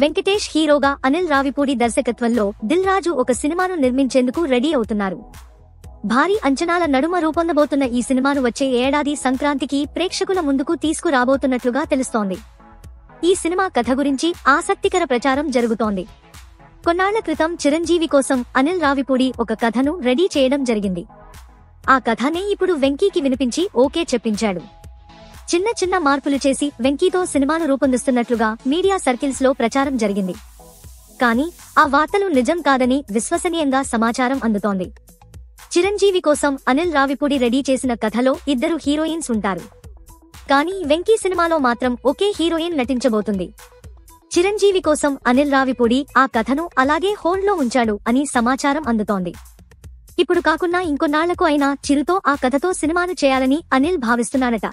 వెంకటేష్ హీరోగా అనిల్ రావిపూడి దర్శకత్వంలో దిల్ రాజు ఒక సినిమాను నిర్మించేందుకు రెడీ అవుతున్నారు. భారీ అంచనాల నడుమ రూపొందబోతున్న ఈ సినిమాను వచ్చే ఏడాది సంక్రాంతికి ప్రేక్షకుల ముందుకు తీసుకురాబోతున్నట్లుగా తెలుస్తోంది. ఈ సినిమా కథ గురించి ఆసక్తికర ప్రచారం జరుగుతోంది. కొన్నాళ్ల క్రితం చిరంజీవి కోసం అనిల్ రావిపూడి ఒక కథను రెడీ చేయడం జరిగింది. ఆ కథనే ఇప్పుడు వెంకీకి వినిపించి ఓకే చెప్పించాడు. చిన్న చిన్న మార్పులు చేసి వెంకీతో సినిమాను రూపొందిస్తున్నట్లుగా మీడియా సర్కిల్స్ లో ప్రచారం జరిగింది. కానీ ఆ వార్తలు నిజం కాదని విశ్వసనీయంగా సమాచారం అందుతోంది. చిరంజీవి కోసం అనిల్ రావిపూడి రెడీ చేసిన కథలో 2 హీరోయిన్స్ ఉంటారు. కానీ వెంకీ సినిమాలో మాత్రం ఒకే హీరోయిన్ నటించబోతుంది. చిరంజీవి కోసం అనిల్ రావిపూడి ఆ కథను అలాగే హోల్డ్ లో ఉంచాడు అని సమాచారం అందుతోంది. ఇప్పుడు కాకున్నా ఇంకొన్నాళ్లకు అయినా చిరుతో ఆ కథతో సినిమాను చేయాలని అనిల్ భావిస్తున్నాడట.